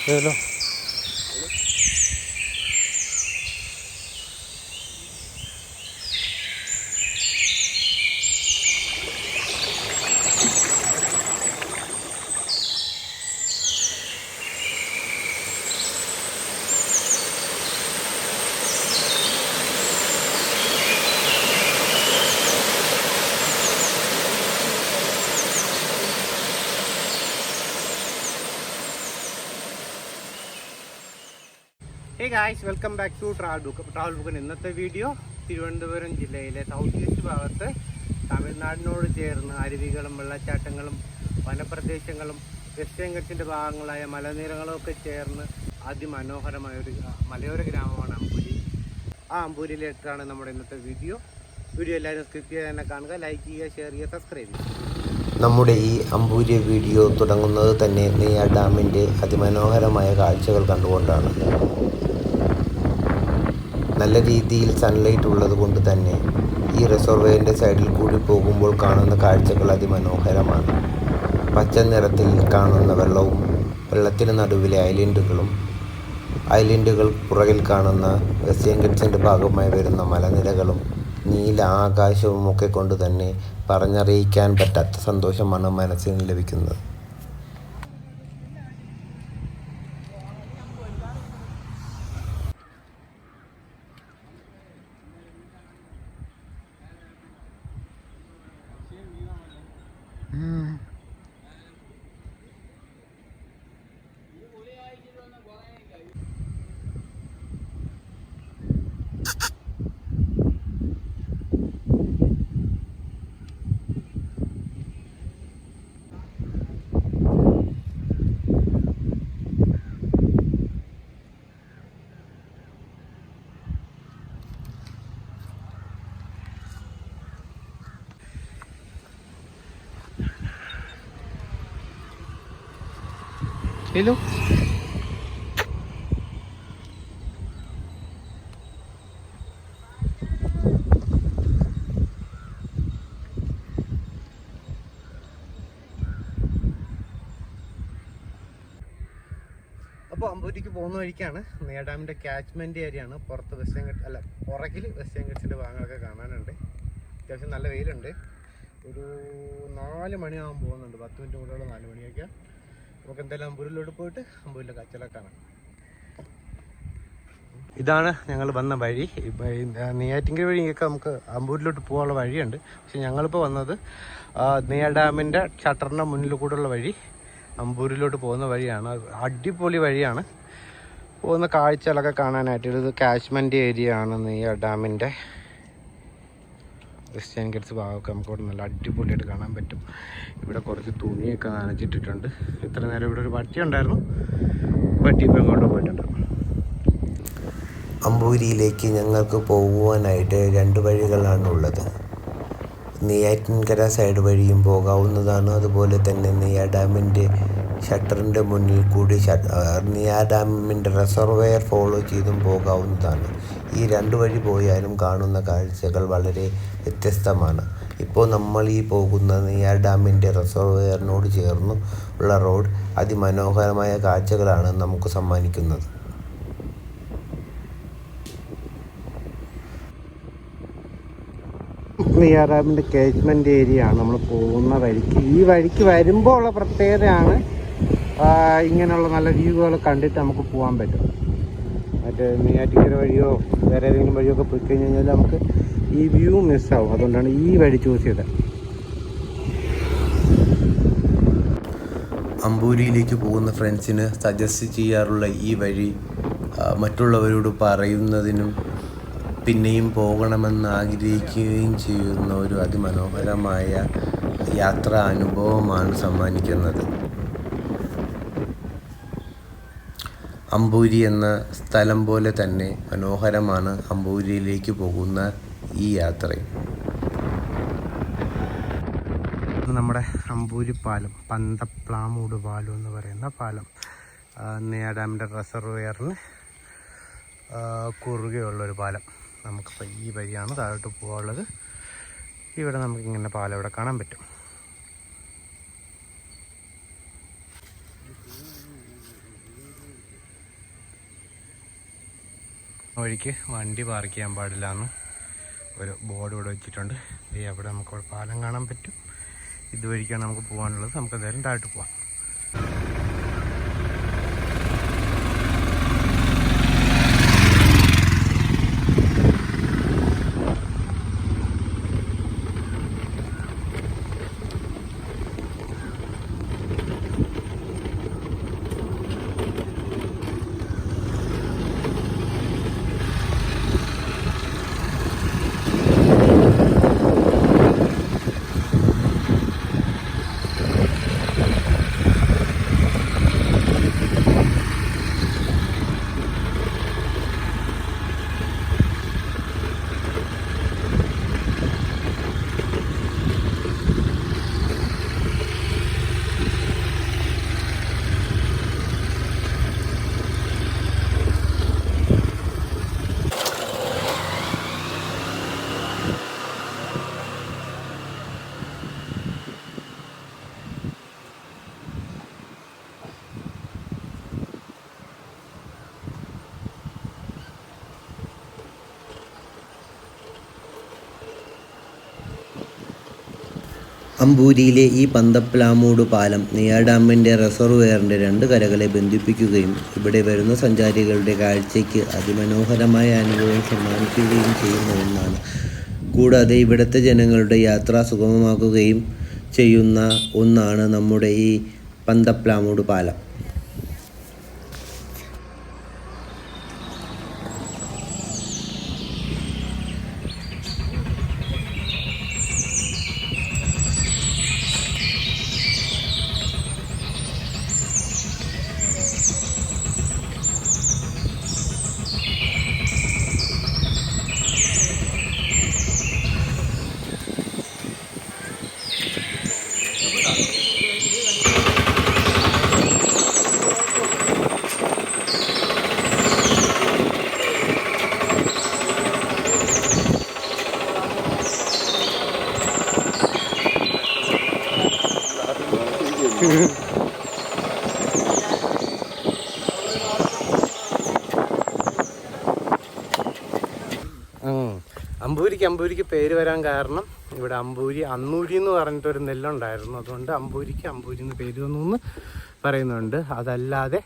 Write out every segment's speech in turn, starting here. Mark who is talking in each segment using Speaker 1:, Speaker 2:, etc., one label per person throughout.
Speaker 1: Hello. Hey guys, welcome back to Travel Book. ഇന്നത്തെ video Thiruvananthapuram ജില്ലയിലെ south east ഭാഗത്ത് തമിഴ്നാടിനോട് ചേർന്ന് അരുവികളും വെള്ളച്ചാട്ടങ്ങളും വനപ്രദേശങ്ങളും വെസ്റ്റേൺ ഘട്ട്സിൻ്റെ ഭാഗങ്ങളായ മലനിരകളും ഒക്കെ ചേർന്ന് അതിമനോഹരമായ ഒരു മലയോര ഗ്രാമമാണ് അമ്പൂരി. ആ അമ്പൂരിയിലേക്കാണ് നമ്മുടെ ഇന്നത്തെ വീഡിയോ എല്ലാവരും സ്കിപ്പ് ചെയ്യാതെ തന്നെ കാണുക, ലൈക്ക് ചെയ്യുക, ഷെയർ ചെയ്യുക, സബ്സ്ക്രൈബ് ചെയ്യുക.
Speaker 2: നമ്മുടെ ഈ അമ്പൂരി വീഡിയോ തുടങ്ങുന്നത് തന്നെ നെയ്യാർ ഡാമിൻ്റെ അതിമനോഹരമായ കാഴ്ചകൾ കണ്ടുകൊണ്ടാണ്. നല്ല രീതിയിൽ സൺലൈറ്റ് ഉള്ളത് കൊണ്ട് തന്നെ ഈ റിസർവോയറിൻ്റെ സൈഡിൽ കൂടി പോകുമ്പോൾ കാണുന്ന കാഴ്ചകൾ അതിമനോഹരമാണ്. പച്ച നിറത്തിൽ കാണുന്ന വെള്ളവും വെള്ളത്തിന് നടുവിലെ ഐലൻഡുകൾ പുറകിൽ കാണുന്ന വെസ്റ്റേൺ ഘട്ട്സിൻ്റെ ഭാഗമായി വരുന്ന മലനിരകളും നീല ആകാശവും ഒക്കെ കൊണ്ട് തന്നെ പറഞ്ഞറിയിക്കാൻ പറ്റാത്ത സന്തോഷമാണ് മനസ്സിന് ലഭിക്കുന്നത്.
Speaker 1: Hello. അപ്പോൾ അമ്പൂരിക്ക് പോകുന്ന വഴിക്കാണ് നെയ്യാർ ഡാമിൻ്റെ ക്യാച്ച്മെൻറ്റ് ഏരിയയാണ്. പുറത്ത് പുറകിൽ വെസ്റ്റേൺ ഘട്ട്സിൻ്റെ ഭാഗങ്ങളൊക്കെ കാണാനുണ്ട്. അത്യാവശ്യം നല്ല വെയിലുണ്ട്. ഒരു 4 മണിയാകാൻ പോകുന്നുണ്ട്, 10 മിനിറ്റ് കൂടെയുള്ള 4 മണിയൊക്കെ. നമുക്ക് എന്തായാലും അമ്പൂരിലോട്ട് പോയിട്ട് അമ്പൂരിലെ കാഴ്ചകളൊക്കെ കാണാം. ഇതാണ് ഞങ്ങൾ വന്ന വഴി. നെയ്യാറ്റിൻകര വഴിയൊക്കെ നമുക്ക് അമ്പൂരിലോട്ട് പോകാനുള്ള വഴിയുണ്ട്. പക്ഷെ ഞങ്ങളിപ്പോൾ വന്നത് നെയ്യാർ ഡാമിൻ്റെ ഷട്ടറിൻ്റെ മുന്നിൽ കൂടെയുള്ള വഴി അമ്പൂരിലോട്ട് പോകുന്ന വഴിയാണ്. അടിപൊളി വഴിയാണ്. പോകുന്ന കാഴ്ചകളൊക്കെ കാണാനായിട്ട് ഇത് കാച്ച്മെൻറ്റ് ഏരിയ ആണ് നെയ്യാർ ഡാമിൻ്റെ. വെസ്റ്റേൺ ഘട്ട്സ് ഭാഗമൊക്കെ നമുക്ക് ഇവിടെ നല്ല അടിപൊളിയായിട്ട് കാണാൻ പറ്റും. ഇവിടെ കുറച്ച് തുണിയൊക്കെ നനച്ചിട്ടിട്ടുണ്ട്. ഇത്ര നേരം ഇവിടെ ഒരു പട്ടി ഉണ്ടായിരുന്നു, പട്ടി ഇപ്പോൾ ഇങ്ങോട്ട് പോയിട്ടുണ്ട്.
Speaker 2: അമ്പൂരിയിലേക്ക് ഞങ്ങൾക്ക് പോകുവാനായിട്ട് 2 വഴികളാണുള്ളത്. നെയ്യാറ്റിൻകര സൈഡ് വഴിയും പോകാവുന്നതാണ്. അതുപോലെ തന്നെ നെയ്യാർ ഡാമിൻ്റെ ഷട്ടറിൻ്റെ മുന്നിൽ കൂടി നെയ്യാർ ഡാമിൻ്റെ റിസർവോയർ ഫോളോ ചെയ്തും പോകാവുന്നതാണ്. ഈ 2 വഴി പോയാലും കാണുന്ന കാഴ്ചകൾ വളരെ വ്യത്യസ്തമാണ്. ഇപ്പോൾ നമ്മൾ ഈ പോകുന്ന നെയ്യാർ ഡാമിൻ്റെ റിസർവോയറിനോട് ചേർന്ന് ഉള്ള റോഡ് അതിമനോഹരമായ കാഴ്ചകളാണ് നമുക്ക് സമ്മാനിക്കുന്നത്.
Speaker 1: നെയ്യാർ ഡാമിൻ്റെ കേച്ച്മെൻറ്റ് ഏരിയ ആണ് നമ്മൾ പോകുന്ന വഴിക്ക്. ഈ വഴിക്ക് വരുമ്പോൾ ഉള്ള പ്രത്യേകതയാണ് ഇങ്ങനെയുള്ള നല്ല വ്യൂകൾ കണ്ടിട്ട് നമുക്ക് പോകാൻ പറ്റും. മറ്റേ നെയ്യാറ്റിൻകര വഴിയോ വേറെ ഏതെങ്കിലും വഴിയോ ഒക്കെ പോയി കഴിഞ്ഞ് കഴിഞ്ഞാൽ നമുക്ക് ഈ വ്യൂ മിസ്സാവും. അതുകൊണ്ടാണ് ഈ വഴി ചൂസ് ചെയ്തത്.
Speaker 2: അമ്പൂരിയിലേക്ക് പോകുന്ന ഫ്രണ്ട്സിന് സജസ്റ്റ് ചെയ്യാറുള്ള ഈ വഴി മറ്റുള്ളവരോട് പറയുന്നതിനും പിന്നെയും പോകണമെന്ന് ആഗ്രഹിക്കുകയും ചെയ്യുന്ന ഒരു അതിമനോഹരമായ യാത്രാ അനുഭവമാണ് സമ്മാനിക്കുന്നത്. അമ്പൂരി എന്ന സ്ഥലം പോലെ തന്നെ മനോഹരമാണ് അമ്പൂരിയിലേക്ക് പോകുന്ന ഈ യാത്രയും.
Speaker 1: നമ്മുടെ അമ്പൂരി പാലം, പന്തപ്ലാമൂട് പാലം എന്ന് പറയുന്ന പാലം നെയ്യാർ ഡാമിൻ്റെ റിസർവോയറിന് കുറുകെയുള്ളൊരു പാലം. നമുക്കിപ്പോൾ ഈ വഴിയാണ് താഴോട്ട് പോകാനുള്ളത്. ഇവിടെ നമുക്കിങ്ങനെ പാലം ഇവിടെ കാണാൻ പറ്റും. വഴിക്ക് വണ്ടി പാർക്ക് ചെയ്യാൻ പാടില്ല എന്ന് ഒരു ബോർഡ് ഇവിടെ വെച്ചിട്ടുണ്ട്. അവിടെ നമുക്ക് പാലം കാണാൻ പറ്റും. ഇതുവഴിക്കാണ് നമുക്ക് പോകാനുള്ളത്. നമുക്ക് എന്തായാലും താഴോട്ട് പോവാം.
Speaker 2: അമ്പൂരിയിലെ ഈ പന്തപ്ലാമൂട് പാലം നെയ്യാർ ഡാമിൻ്റെ റിസർവെയറിൻ്റെ 2 കരകളെ ബന്ധിപ്പിക്കുകയും ഇവിടെ വരുന്ന സഞ്ചാരികളുടെ കാഴ്ചയ്ക്ക് അതിമനോഹരമായ അനുഭവം സമ്മാനിക്കുകയും ചെയ്യുന്ന ഒന്നാണ്. കൂടാതെ ഇവിടുത്തെ ജനങ്ങളുടെ യാത്ര സുഗമമാക്കുകയും ചെയ്യുന്ന ഒന്നാണ് നമ്മുടെ ഈ പന്തപ്ലാമൂട് പാലം.
Speaker 1: അമ്പൂരിക്ക് പേര് വരാൻ കാരണം ഇവിടെ അന്നൂരി എന്ന് പറഞ്ഞിട്ടൊരു നെല്ലുണ്ടായിരുന്നു. അതുകൊണ്ട് അമ്പൂരി എന്ന് പേര് വന്നു പറയുന്നുണ്ട്. അതല്ലാതെ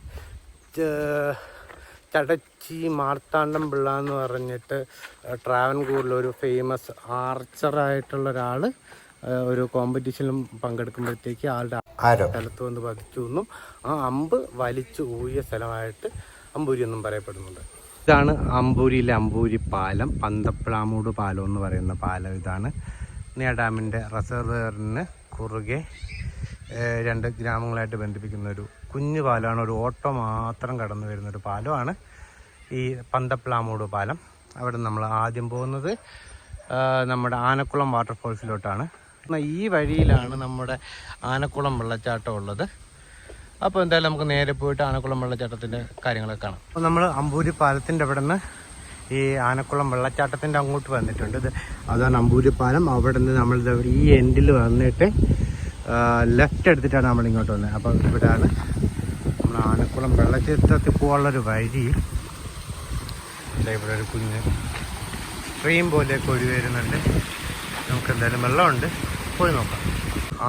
Speaker 1: ചടച്ചി മാർത്താണ്ഡം പിള്ള എന്ന് പറഞ്ഞിട്ട് ട്രാവൻകൂറിലൊരു ഫേമസ് ആർച്ചറായിട്ടുള്ള ഒരാൾ ഒരു കോമ്പറ്റീഷനിലും പങ്കെടുക്കുമ്പോഴത്തേക്ക് ആളുടെ സ്ഥലത്ത് വന്ന് പതിച്ചു എന്നും ആ അമ്പ് വലിച്ചു ഊഴിയ സ്ഥലമായിട്ട് അമ്പൂരി എന്നും പറയപ്പെടുന്നുണ്ട്. ഇതാണ് അമ്പൂരിയിലെ അമ്പൂരി പാലം, പന്തപ്ലാമൂട് പാലം എന്ന് പറയുന്ന പാലം. ഇതാണ് നെയ്യാർ ഡാമിൻ്റെ റിസർവെയറിന് കുറുകെ 2 ഗ്രാമങ്ങളായിട്ട് ബന്ധിപ്പിക്കുന്ന ഒരു കുഞ്ഞു പാലമാണ്. ഒരു ഓട്ടോ മാത്രം കടന്നു വരുന്നൊരു പാലമാണ് ഈ പന്തപ്ലാമൂട് പാലം. അവിടെ നമ്മൾ ആദ്യം പോകുന്നത് നമ്മുടെ ആനക്കുളം വാട്ടർഫോൾസിലോട്ടാണ്. ഈ വഴിയിലാണ് നമ്മുടെ ആനക്കുളം വെള്ളച്ചാട്ടം ഉള്ളത്. അപ്പോൾ എന്തായാലും നമുക്ക് നേരെ പോയിട്ട് ആനക്കുളം വെള്ളച്ചാട്ടത്തിൻ്റെ കാര്യങ്ങളൊക്കെ കാണാം. അപ്പോൾ നമ്മൾ അമ്പൂരി പാലത്തിൻ്റെ അവിടെ നിന്ന് ഈ ആനക്കുളം വെള്ളച്ചാട്ടത്തിൻ്റെ അങ്ങോട്ട് വന്നിട്ടുണ്ട്. അതാണ് അമ്പൂരി പാലം. അവിടെ നിന്ന് നമ്മൾ ഈ എൻഡിൽ വന്നിട്ട് ലെഫ്റ്റ് എടുത്തിട്ടാണ് നമ്മൾ ഇങ്ങോട്ട് വന്നത്. അപ്പോൾ ഇവിടെയാണ് നമ്മൾ ആനക്കുളം വെള്ളച്ചാട്ടത്തിൽ പോകാനുള്ളൊരു വഴി. ഇവിടെ ഒരു കുഞ്ഞ് സ്ട്രീം പോലെയൊക്കെ ഒഴി വരുന്നുണ്ട്. നമുക്ക് എന്തായാലും വെള്ളമുണ്ട്, പോയി നോക്കാം.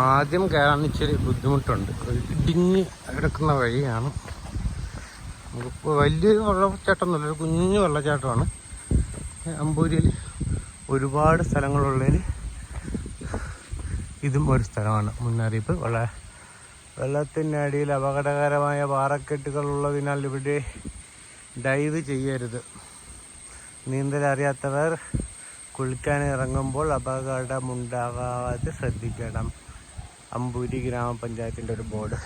Speaker 1: ആദ്യം കയറാൻ ഇച്ചിരി ബുദ്ധിമുട്ടുണ്ട്. ഇടിഞ്ഞ് കിടക്കുന്ന വഴിയാണ്. നമുക്കിപ്പോൾ വലിയൊരു വെള്ളച്ചാട്ടമൊന്നുമില്ല, ഒരു കുഞ്ഞു വെള്ളച്ചാട്ടമാണ്. അമ്പൂരിയിൽ ഒരുപാട് സ്ഥലങ്ങളുള്ളതിൽ ഇതും ഒരു സ്ഥലമാണ്. മുന്നറിയിപ്പ്: വെള്ളത്തിൻ്റെ അടിയിൽ അപകടകരമായ പാറക്കെട്ടുകളുള്ളതിനാൽ ഇവിടെ ഡൈവ് ചെയ്യരുത്. നീന്തലറിയാത്തവർ കുളിക്കാൻ ഇറങ്ങുമ്പോൾ അപകടമുണ്ടാകാതെ ശ്രദ്ധിക്കണം. അമ്പൂരി ഗ്രാമപഞ്ചായത്തിൻ്റെ ഒരു ബോർഡ്.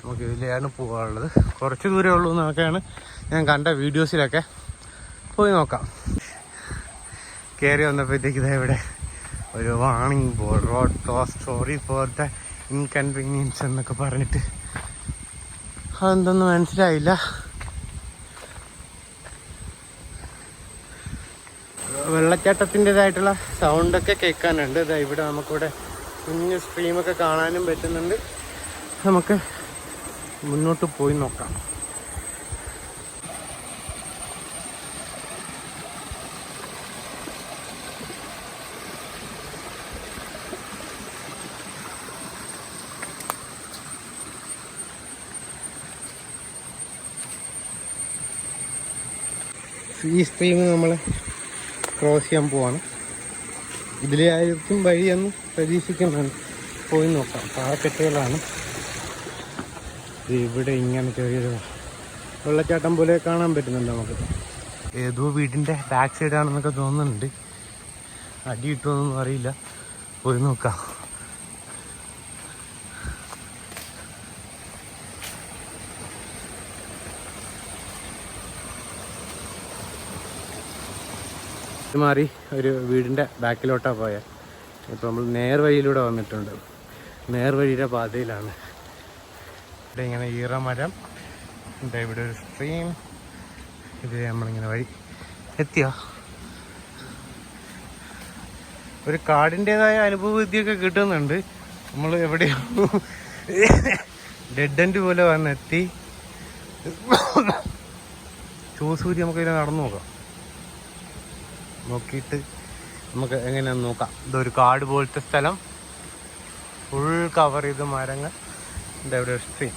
Speaker 1: നമുക്ക് ഇതിലെയാണ് പോകാനുള്ളത്. കുറച്ച് ദൂരമേ ഉള്ളൂ എന്നൊക്കെയാണ് ഞാൻ കണ്ട വീഡിയോസിലൊക്കെ. പോയി നോക്കാം. കയറി വന്നപ്പോഴത്തേക്ക് ഇവിടെ ഒരു warning board: road close, sorry for the inconvenience എന്നൊക്കെ പറഞ്ഞിട്ട്. അതെന്തൊന്നും മനസ്സിലായില്ല. വെള്ളച്ചാട്ടത്തിൻ്റെതായിട്ടുള്ള സൗണ്ടൊക്കെ കേൾക്കാനുണ്ട്. ഇവിടെ നമുക്കിവിടെ കുഞ്ഞു സ്ട്രീമൊക്കെ കാണാനും പറ്റുന്നുണ്ട്. നമുക്ക് മുന്നോട്ട് പോയി നോക്കാം. ഈ സ്ട്രീം നമ്മൾ ക്രോസ് ചെയ്യാൻ പോവാണ്. ഇതിലായിരിക്കും വഴിയെന്ന് പ്രതീക്ഷിക്കുന്നതാണ്. പോയി നോക്കാം. പാറക്കെട്ടുകളാണ്. ഇവിടെ ഇങ്ങനെ ചെറിയൊരു വെള്ളച്ചാട്ടം പോലെ കാണാൻ പറ്റുന്നുണ്ട് നമുക്ക്. ഏതോ വീടിൻ്റെ ബാക്ക് സൈഡാണെന്നൊക്കെ തോന്നുന്നുണ്ട്. അടി കിട്ടുമെന്നൊന്നും അറിയില്ല. പോയി നോക്കാം. മാറി ഒരു വീടിൻ്റെ ബാക്കിലോട്ടാണ് പോയത്. ഇപ്പോൾ നമ്മൾ നേർവഴിയിലൂടെ വന്നിട്ടുണ്ട്. നേർവഴിയുടെ പാതയിലാണ്. ഇവിടെ ഇങ്ങനെ ഈറമരം ഉണ്ട്. ഇവിടെ ഒരു സ്ട്രീം. ഇത് നമ്മളിങ്ങനെ വഴി എത്തിയോ. ഒരു കാടിൻ്റെതായ അനുഭവവിദ്യയൊക്കെ കിട്ടുന്നുണ്ട്. നമ്മൾ എവിടെയോ ഡെഡ് എൻഡ് പോലെ വന്നെത്തി. ചൂസൂരി നമുക്കിതിനെ നടന്നു നോക്കാം. നോക്കിയിട്ട് നമുക്ക് എങ്ങനെയാണെന്ന് നോക്കാം. ഇതൊരു കാട് പോലത്തെ സ്ഥലം, ഫുൾ കവർ ചെയ്ത് മരങ്ങൾ. എന്താ ഇവിടെ സ്ട്രീം.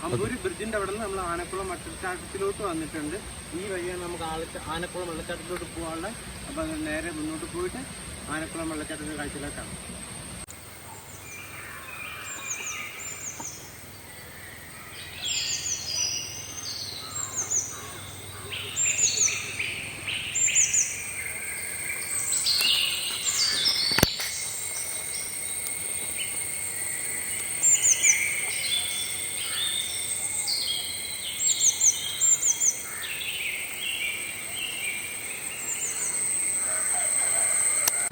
Speaker 1: അമ്പൂരി ബ്രിഡ്ജിൻ്റെ അവിടെ നിന്ന് നമ്മൾ ആനക്കുളം വെള്ളച്ചാട്ടത്തിലോട്ട് വന്നിട്ടുണ്ട്. ഈ വഴിയാണ് നമുക്ക് ആനക്കുളം വെള്ളച്ചാട്ടത്തിലോട്ട് പോകാനുള്ളത്. അപ്പോൾ അത് നേരെ മുന്നോട്ട് പോയിട്ട് ആനക്കുളം വെള്ളച്ചാട്ടത്തിൻ്റെ കാഴ്ചയിലോട്ടാണ്.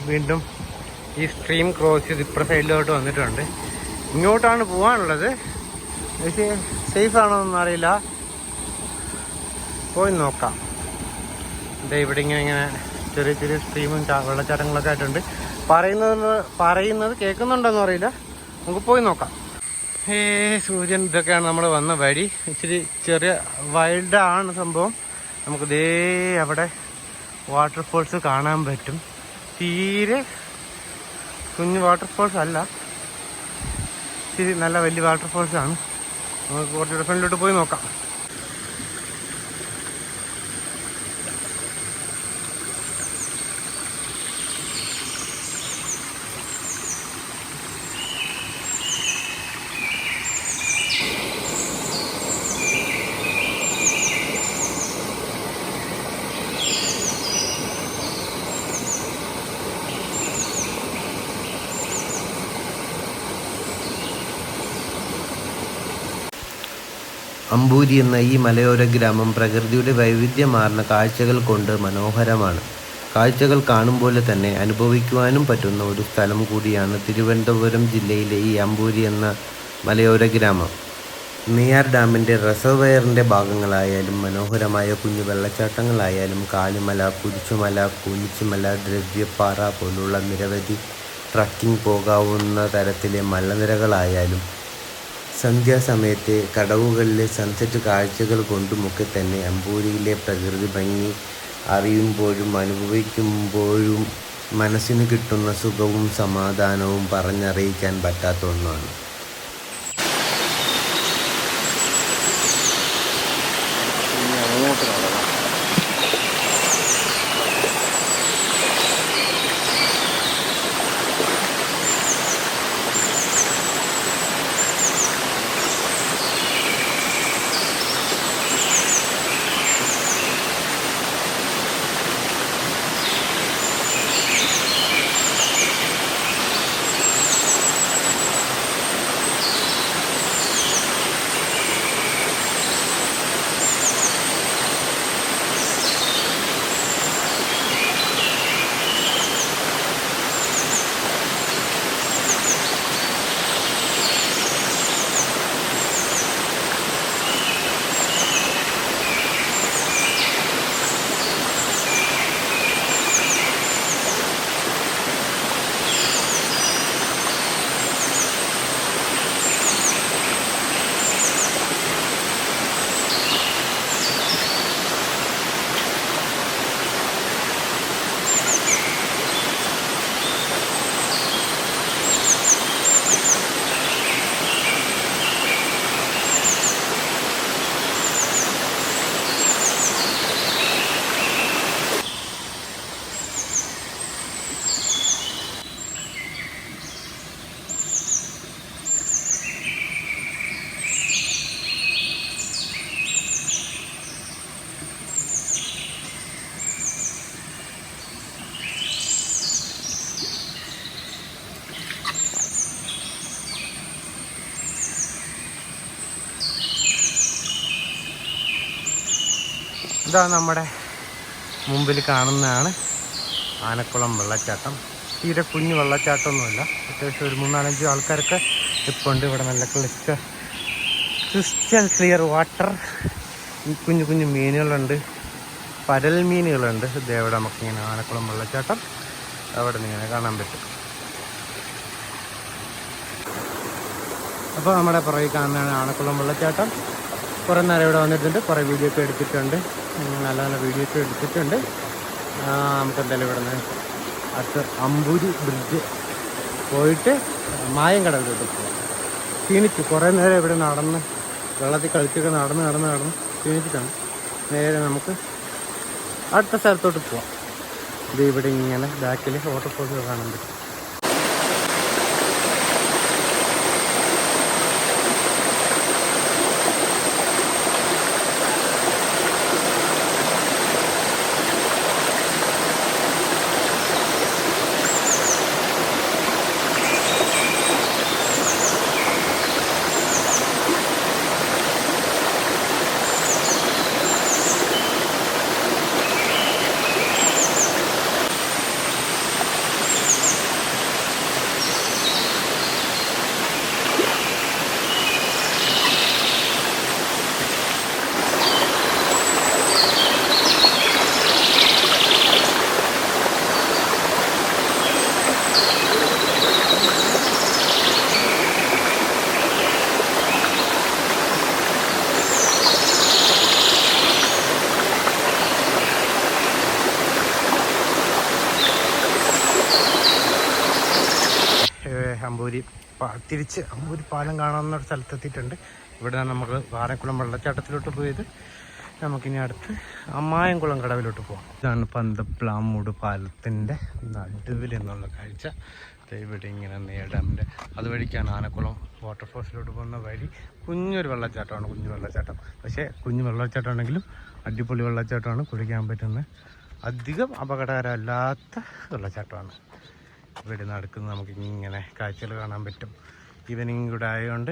Speaker 1: വീണ്ടും ഈ സ്ട്രീം ക്രോസ് ചെയ്ത് ഇപ്പുറ സൈഡിലോട്ട് വന്നിട്ടുണ്ട്. ഇങ്ങോട്ടാണ് പോകാനുള്ളത്. പക്ഷേ സേഫ് ആണോ എന്നൊന്നും അറിയില്ല. പോയി നോക്കാം. ഇതാ ഇവിടെ ഇങ്ങനെ ചെറിയ ചെറിയ സ്ട്രീമും വെള്ളച്ചാട്ടങ്ങളൊക്കെ ആയിട്ടുണ്ട്. പറയുന്നത് കേൾക്കുന്നുണ്ടോയെന്ന് അറിയില്ല. നമുക്ക് പോയി നോക്കാം. സൂര്യൻ ഇതൊക്കെയാണ് നമ്മൾ വന്ന വഴി. ഇച്ചിരി ചെറിയ വൈൽഡാണ് സംഭവം. നമുക്ക് ദേ അവിടെ വാട്ടർഫോൾസ് കാണാൻ പറ്റും. തീരെ കുഞ്ഞു വാട്ടർഫോൾസ് അല്ല, ഇച്ചിരി നല്ല വലിയ വാട്ടർഫോൾസാണ്. നമുക്ക് കുറച്ചുകൂടെ ഫ്രണ്ടിലോട്ട് പോയി നോക്കാം.
Speaker 2: അമ്പൂരി എന്ന ഈ മലയോര ഗ്രാമം പ്രകൃതിയുടെ വൈവിധ്യമാർന്ന കാഴ്ചകൾ കൊണ്ട് മനോഹരമാണ്. കാഴ്ചകൾ കാണുമ്പോൾ തന്നെ അനുഭവിക്കുവാനും പറ്റുന്ന ഒരു സ്ഥലം കൂടിയാണ് തിരുവനന്തപുരം ജില്ലയിലെ ഈ അമ്പൂരി എന്ന മലയോര ഗ്രാമം. നെയ്യാർ ഡാമിൻ്റെ റിസർവയറിൻ്റെ ഭാഗങ്ങളായാലും മനോഹരമായ കുഞ്ഞു വെള്ളച്ചാട്ടങ്ങളായാലും കാളിമല, കുരിശുമല, കൂനിച്ചിമല, ദ്രവ്യപ്പാറ പോലുള്ള നിരവധി ട്രക്കിംഗ് പോകാവുന്ന തരത്തിലെ മലനിരകളായാലും സന്ധ്യാസമയത്തെ കടവുകളിലെ സൺസെറ്റ് കാഴ്ചകൾ കൊണ്ടുമൊക്കെ തന്നെ അമ്പൂരിയിലെ പ്രകൃതി ഭംഗി അറിയുമ്പോഴും അനുഭവിക്കുമ്പോഴും മനസ്സിന് കിട്ടുന്ന സുഖവും സമാധാനവും പറഞ്ഞറിയിക്കാൻ പറ്റാത്ത ഒന്നാണ്.
Speaker 1: ഇതാ നമ്മുടെ മുമ്പിൽ കാണുന്നതാണ് ആനക്കുളം വെള്ളച്ചാട്ടം. തീരെ കുഞ്ഞു വെള്ളച്ചാട്ടമൊന്നുമല്ല, അത്യാവശ്യം ഒരു 3-4-5 ആൾക്കാരൊക്കെ ഇപ്പോൾ ഉണ്ട്. ഇവിടെ നല്ല ക്രിസ്റ്റൽ ക്ലിയർ വാട്ടർ. കുഞ്ഞു കുഞ്ഞു മീനുകളുണ്ട്, പരൽ മീനുകളുണ്ട്. ഇതേവിടെ നമുക്കിങ്ങനെ ആനക്കുളം വെള്ളച്ചാട്ടം അവിടെ നിന്ന് ഇങ്ങനെ കാണാൻ പറ്റും. അപ്പോൾ നമ്മുടെ പുറകെ കാണുന്നതാണ് ആനക്കുളം വെള്ളച്ചാട്ടം. കുറേ നേരം ഇവിടെ വന്നിട്ടുണ്ട്, കുറേ വീഡിയോ ഒക്കെ എടുത്തിട്ടുണ്ട്, നല്ല നല്ല വീഡിയോ ഒക്കെ എടുത്തിട്ടുണ്ട്. നമുക്ക് എന്തായാലും ഇവിടെ നിന്ന് അടുത്ത് അമ്പൂരി ബ്രിഡ്ജ് പോയിട്ട് മായങ്കടവിലോട്ട് പോകാം. ക്ഷീണിച്ചു, കുറേ നേരം ഇവിടെ നടന്ന് വെള്ളത്തിൽ കളിച്ചൊക്കെ നടന്ന് ക്ഷീണിച്ചിട്ടാണ്. നേരെ നമുക്ക് അടുത്ത സ്ഥലത്തോട്ട് പോവാം. ഇത് ഇവിടെ ഇങ്ങനെ ബാക്കിൽ വാട്ടർഫോൾസ് കാണാൻ പറ്റും. തിരിച്ച് അമ്പൂരി പാലം കാണാവുന്ന സ്ഥലത്തെത്തിയിട്ടുണ്ട്. ഇവിടെ നമുക്ക് ആനക്കുളം വെള്ളച്ചാട്ടത്തിലോട്ട് പോയത്. നമുക്കിനി അടുത്ത് അമ്മായംകുളം കടവിലോട്ട് പോകാം. ഇതാണ് പന്തപ്ലാമൂട് പാലത്തിൻ്റെ നടുവിൽ എന്നുള്ള കാഴ്ച. ഇവിടെ ഇങ്ങനെ നേടാമിൻ്റെ അതുവഴിക്കാണ് ആനക്കുളം വാട്ടർഫോൾസിലോട്ട് പോകുന്ന വഴി. കുഞ്ഞൊരു വെള്ളച്ചാട്ടമാണ്, കുഞ്ഞു വെള്ളച്ചാട്ടം. പക്ഷേ കുഞ്ഞു വെള്ളച്ചാട്ടമാണെങ്കിലും അടിപൊളി വെള്ളച്ചാട്ടമാണ്, കുളിക്കാൻ പറ്റുന്ന അധികം അപകടകരമല്ലാത്ത വെള്ളച്ചാട്ടമാണ്. ഇവിടെ നടക്കുന്നത് നമുക്ക് ഇങ്ങനെ കാഴ്ചകൾ കാണാൻ പറ്റും. ഈവനിങ് കൂടെ ആയതുകൊണ്ട്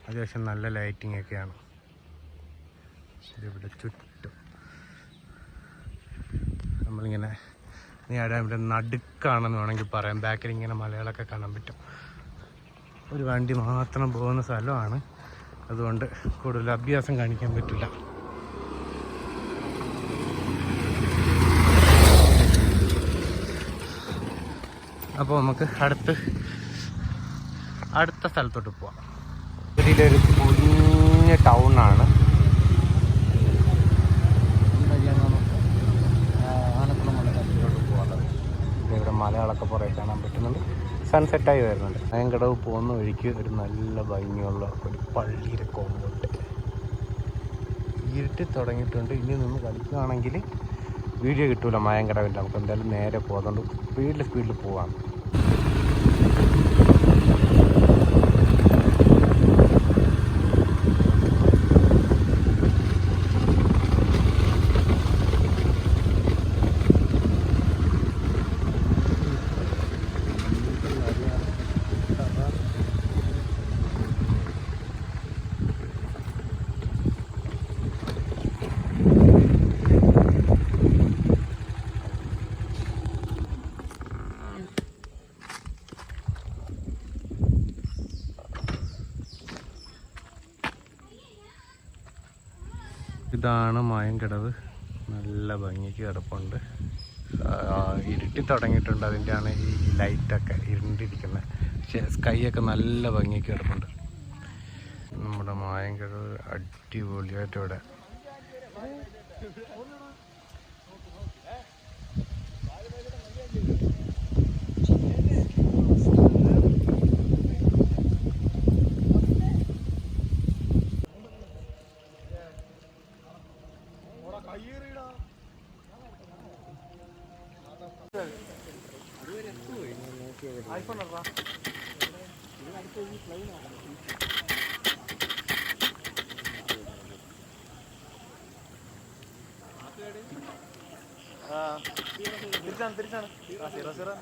Speaker 1: അത്യാവശ്യം നല്ല ലൈറ്റിംഗ് ഒക്കെയാണ് ഇവിടെ ചുറ്റും. നമ്മളിങ്ങനെ ഇവിടെ നടുക്കാണെന്ന് വേണമെങ്കിൽ പറയാം. ബാക്കിൽ ഇങ്ങനെ മലകളൊക്കെ കാണാൻ പറ്റും. ഒരു വണ്ടി മാത്രം പോകുന്ന സ്ഥലമാണ്, അതുകൊണ്ട് കൂടുതൽ അഭ്യാസം കാണിക്കാൻ പറ്റില്ല. അപ്പോൾ നമുക്ക് അടുത്ത സ്ഥലത്തോട്ട് പോവാം. ഇതിലൊരു കുഞ്ഞ് ടൗണാണ്. ആനക്കുളം വെള്ളച്ചാട്ടത്തിലോട്ട് പോകുന്നത്. ഇവിടെ മലകളൊക്കെ പുറകെ കാണാൻ പറ്റുന്നുണ്ട്. സൺസെറ്റായി വരുന്നുണ്ട്. മായങ്കടവ് പോകുന്ന വഴിക്ക് ഒരു നല്ല ഭംഗിയുള്ള ഒരു പള്ളിയുടെ കോമ്പൗണ്ട് ഇരുട്ടി തുടങ്ങിയിട്ടുണ്ട്. ഇനി നിന്ന് കളിക്കുകയാണെങ്കിൽ വീഡിയോ കിട്ടൂല മായങ്കടവിൻ്റെ. നമുക്ക് എന്തായാലും നേരെ പോകുന്നുണ്ട്, സ്പീഡിൽ പോകാം. ഇതാണ് മായങ്കടവ്. നല്ല ഭംഗിക്ക് കിടപ്പുണ്ട്. ഇരുട്ടി തുടങ്ങിയിട്ടുണ്ട്, അതിൻ്റെയാണ് ഈ ലൈറ്റൊക്കെ ഇരുണ്ടിരിക്കുന്നത്. പക്ഷേ സ്കൈയൊക്കെ നല്ല ഭംഗിക്ക് കിടപ്പുണ്ട്. നമ്മുടെ മായങ്കടവ് അടിപൊളിയായിട്ട് ഇവിടെ തിരിച്ചാണ് 0-0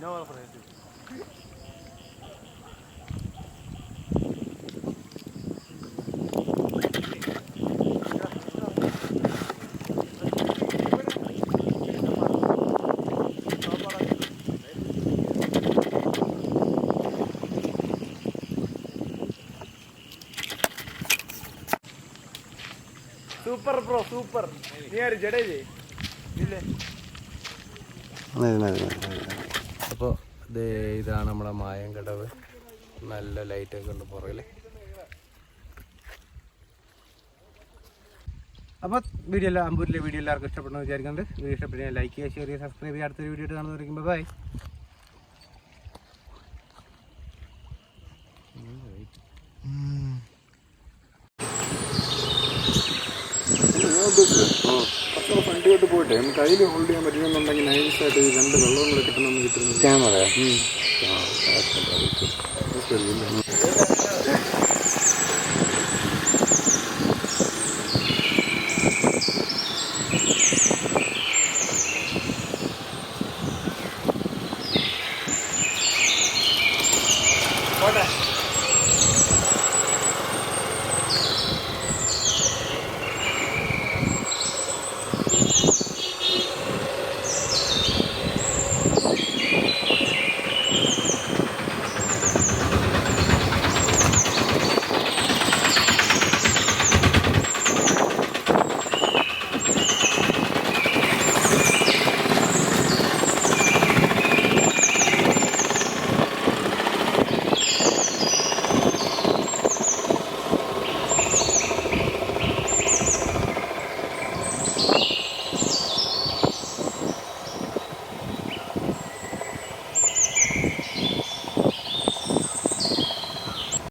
Speaker 1: നോ പ്രദേശം.
Speaker 3: Super bro super. നീ ആര് ജഡേജ് ഇല്ലേ?
Speaker 1: അപ്പോൾ ഇതാണ് നമ്മളെ മായങ്കടവ്. നല്ല ലൈറ്റൊക്കെ ഉണ്ട് പുറകിൽ. അപ്പോൾ അമ്പൂരിലെ വീഡിയോ എല്ലാവർക്കും ഇഷ്ടപ്പെടുന്നു വിചാരിക്കുന്നുണ്ട്. വീഡിയോ ഇഷ്ടപ്പെട്ടാൽ ലൈക്ക് ചെയ്യുക, ഷെയർ ചെയ്യുക, സബ്സ്ക്രൈബ് ചെയ്യുക. അടുത്തൊരു വീഡിയോ ആയിട്ട് കാണുന്നതായിരിക്കും. ബൈ.
Speaker 3: ഫ്രണ്ടിലോട്ട് പോയിട്ട് നമുക്ക് കയ്യിൽ ഹോൾഡ് ചെയ്യാൻ പറ്റുമെന്നുണ്ടെങ്കിൽ നൈസായിട്ട് ഈ 2 വെള്ളവും കൂടെ കിട്ടണമെന്ന് കിട്ടുന്നത്.
Speaker 1: ക്യാമറ